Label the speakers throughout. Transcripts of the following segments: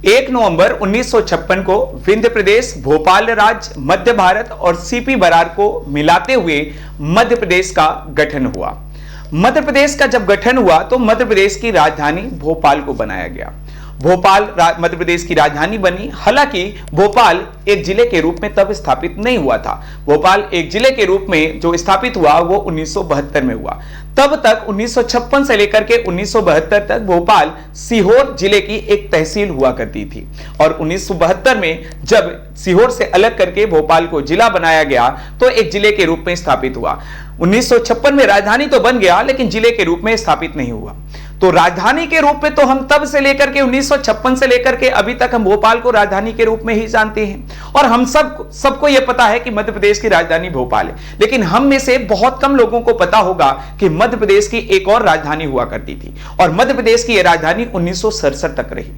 Speaker 1: 1 नवंबर 1956 को विंध्य प्रदेश, भोपाल राज्य, मध्य भारत और सीपी बरार को मिलाते हुए मध्य प्रदेश का गठन हुआ। मध्य प्रदेश का जब गठन हुआ तो मध्य प्रदेश की राजधानी भोपाल को बनाया गया। भोपाल मध्य प्रदेश की राजधानी बनी। हालांकि भोपाल एक जिले के रूप में तब स्थापित नहीं हुआ था। भोपाल एक जिले के रूप में जो स्थापित हुआ वो 1972 में हुआ। तब तक 1956 से लेकर के 1972 तक भोपाल सीहोर जिले की एक तहसील हुआ करती थी और 1972 में जब सीहोर से अलग करके भोपाल को जिला बनाया गया तो एक जिले के रूप में स्थापित हुआ। 1956 में राजधानी तो बन गया लेकिन जिले के रूप में स्थापित नहीं हुआ। तो राजधानी के रूप में तो हम तब से लेकर के 1956 से लेकर के अभी तक हम भोपाल को राजधानी के रूप में ही जानते हैं और हम सबको यह पता है कि मध्य प्रदेश की राजधानी भोपाल है। लेकिन हम में से बहुत कम लोगों को पता होगा कि मध्य प्रदेश की एक और राजधानी हुआ करती थी और मध्य प्रदेश की यह राजधानी 1967 तक रही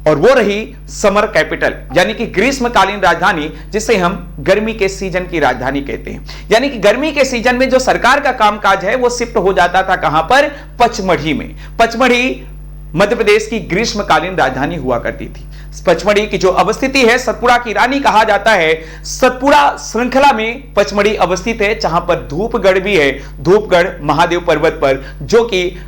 Speaker 1: और वो रही समर कैपिटल यानी कि ग्रीष्मकालीन राजधानी, जिसे हम गर्मी के सीजन की राजधानी कहते हैं। यानी कि गर्मी के सीजन में जो सरकार का कामकाज है वो शिफ्ट हो जाता था कहां पर? पचमढ़ी में। पचमढ़ी मध्य प्रदेश की ग्रीष्मकालीन राजधानी हुआ करती थी। पचमढ़ी की जो अवस्थिति है सतपुड़ा की रानी कहा जाता है। सतपुड़ा श्रृंखला में पचमढ़ी अवस्थित है जहां पर धूपगढ़ भी है, धूपगढ़ महादेव पर्वत पर, जो कि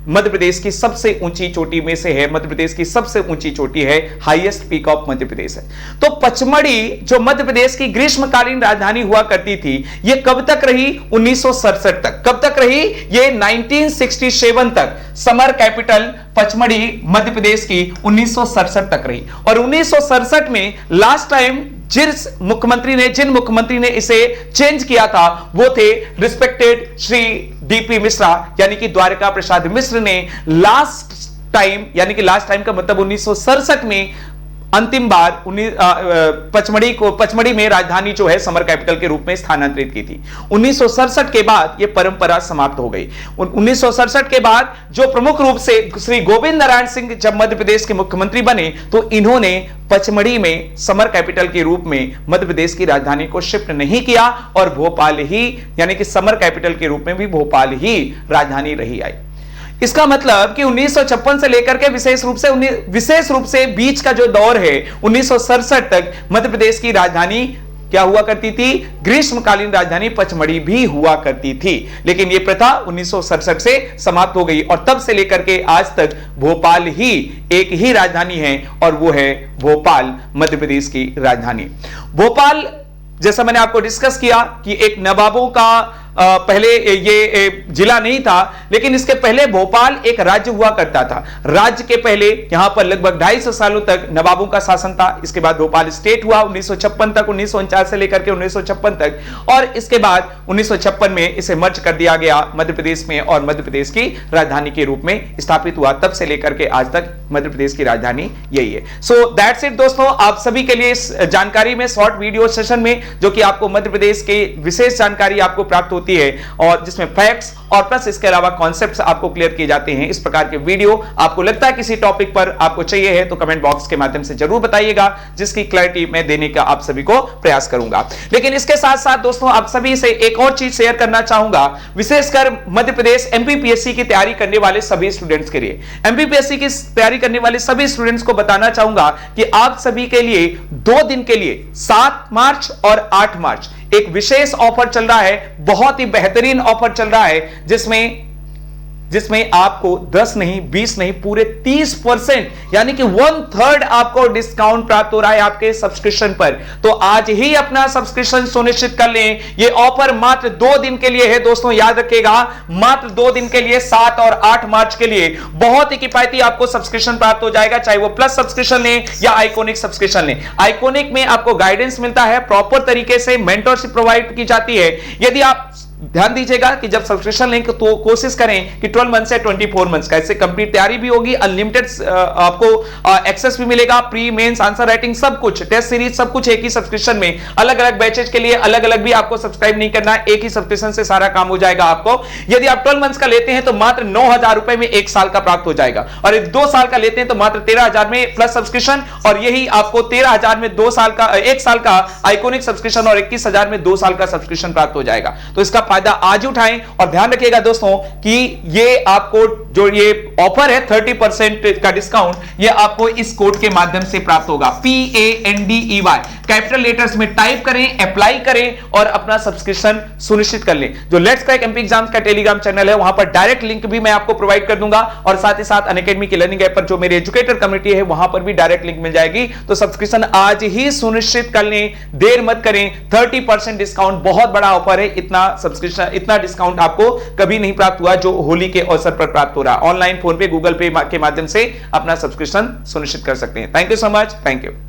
Speaker 1: मध्य प्रदेश की सबसे ऊंची चोटी में से है। मध्य प्रदेश की सबसे ऊंची चोटी है, highest peak of Madhya Pradesh है। तो पचमढ़ी जो मध्य प्रदेश की ग्रीष्मकालीन राजधानी हुआ करती थी ये कब तक रही? 1967 तक। कब तक रही? ये 1967 तक समर कैपिटल पचमढ़ी मध्य प्रदेश की 1967 तक रही और 1967 में लास्ट टाइम जिन मुख्यमंत्री ने इसे चेंज किया था वो थे रिस्पेक्टेड श्री डीपी मिश्रा यानी कि द्वारका प्रसाद मिश्र ने लास्ट टाइम का मतलब 1967 में अंतिम बार पचमढ़ी में राजधानी जो है समर कैपिटल के रूप में स्थानांतरित की थी। 1967 के बाद यह परंपरा समाप्त हो गई। 1967 के बाद जो प्रमुख रूप से श्री गोविंद नारायण सिंह जब मध्य प्रदेश के मुख्यमंत्री बने तो इन्होंने पचमढ़ी में समर कैपिटल के रूप में मध्य प्रदेश की राजधानी को शिफ्ट नहीं किया और भोपाल ही यानी कि समर कैपिटल के रूप में भी भोपाल ही राजधानी रही आई। इसका मतलब कि 1956 से लेकर के विशेष रूप से बीच का जो दौर है 1967 तक मध्य प्रदेश की राजधानी क्या हुआ करती थी? ग्रीष्मकालीन राजधानी पचमढ़ी भी हुआ करती थी। लेकिन यह प्रथा 1967 से समाप्त हो गई और तब से लेकर के आज तक भोपाल ही एक ही राजधानी है और वो है भोपाल मध्य प्रदेश की राजधानी। भोपाल जैसा मैंने आपको डिस्कस किया कि एक नवाबों का पहले ये जिला नहीं था लेकिन इसके पहले भोपाल एक राज्य हुआ करता था। राज्य के पहले यहां पर लगभग 250 सालों तक नवाबों का शासन था। इसके बाद भोपाल स्टेट हुआ 1956 तक, 1949 से लेकर के 1956 तक और इसके बाद 1956 में इसे मर्ज कर दिया गया मध्य प्रदेश में और मध्य प्रदेश की राजधानी के रूप में स्थापित हुआ। तब से लेकर के आज तक मध्य प्रदेश की राजधानी यही है। सो दैट्स इट दोस्तों, आप सभी के लिए इस जानकारी में शॉर्ट वीडियो सेशन में जो कि आपको मध्य प्रदेश के विशेष जानकारी आपको प्राप्त होती है और जिसमें फैक्ट्स और प्लस इसके अलावा कॉन्सेप्ट्स आपको क्लियर किए जाते हैं। इस प्रकार के वीडियो आपको लगता है किसी टॉपिक पर आपको चाहिए है तो कमेंट बॉक्स के माध्यम से जरूर बताइएगा, जिसकी क्लैरिटी मैं देने का आप सभी को प्रयास करूंगा। लेकिन इसके साथ साथ दोस्तों आप सभी से एक और चीज शेयर करना चाहूंगा, विशेषकर मध्य प्रदेश एमपीपीएससी की तैयारी करने वाले सभी स्टूडेंट्स के लिए। एमपीपीएससी की तैयारी करने वाले सभी स्टूडेंट्स को बताना चाहूंगा कि आप सभी के लिए 2 दिन के लिए 7 मार्च और 8 मार्च एक विशेष ऑफर चल रहा है, बहुत ही बेहतरीन ऑफर चल रहा है जिसमें आपको 10 नहीं 20 नहीं पूरे 30% यानी कि 1/3 आपको डिस्काउंट प्राप्त हो रहा है आपके सब्सक्रिप्शन पर। तो आज ही अपना सब्सक्रिप्शन सुनिश्चित कर लें। यह ऑफर मात्र 2 दिन के लिए है दोस्तों, याद रखिएगा, मात्र 2 दिन के लिए 7 और 8 मार्च के लिए बहुत ही किफायती आपको सब्सक्रिप्शन प्राप्त हो जाएगा, चाहे वो प्लस सब्सक्रिप्शन लें या आइकॉनिक सब्सक्रिप्शन लें। आइकॉनिक में आपको गाइडेंस मिलता है, प्रॉपर तरीके से मेंटरशिप प्रोवाइड की जाती है। यदि आप ध्यान दीजिएगा कि जब सब्सक्रिप्शन लेंगे तो कोशिश करें कि 12 मंथ से 24 मंथ्स का, इससे कंप्लीट तैयारी भी होगी, अनलिमिटेड आपको एक्सेस भी मिलेगा, प्री मेंस आंसर राइटिंग सब कुछ, टेस्ट सीरीज सब कुछ एक ही सब्सक्रिप्शन में। अलग अलग बैचेज के लिए अलग अलग भी आपको सब्सक्राइब नहीं करना, एक ही सब्सक्रिप्शन से सारा काम हो जाएगा आपको। यदि आप 12 मंथ्स का लेते हैं तो मात्र 9,000 रुपए में 1 साल का प्राप्त हो जाएगा और यदि 2 साल का लेते हैं तो मात्र 13,000 में प्लस सब्सक्रिप्शन और यही आपको 13,000 में 1 साल का आइकॉनिक सब्सक्रिप्शन और 21,000 में 2 साल का सब्सक्रिप्शन प्राप्त हो जाएगा। तो इसका फायदा आज उठाएं और ध्यान रखिएगा दोस्तों कि ये आपको जो ये ऑफर है 30% का डिस्काउंट, ये आपको इस कोड के माध्यम से प्राप्त होगा। PANDEY कैपिटल लेटर्स में टाइप करें, अप्लाई करें और अपना सब्सक्रिप्शन सुनिश्चित कर लें। जो लेट्स क्रैक एमपी एग्जाम्स का टेलीग्राम चैनल है, वहां पर डायरेक्ट लिंक भी मैं आपको प्रोवाइड कर दूंगा और साथ ही साथ अनअकैडमी की लर्निंग ऐप पर जो मेरे एजुकेटर कम्युनिटी है वहां पर भी डायरेक्ट लिंक मिल जाएगी। तो सब्सक्रिप्शन आज ही सुनिश्चित कर लें, देर मत करें। 30% डिस्काउंट बहुत बड़ा ऑफर है। इतना सब्सक्रिप्शन, इतना डिस्काउंट आपको कभी नहीं प्राप्त हुआ जो होली के अवसर पर प्राप्त हो रहा है। ऑनलाइन फोन पे, गूगल पे के माध्यम से अपना सब्सक्रिप्शन सुनिश्चित कर सकते हैं। Thank you so much, thank you.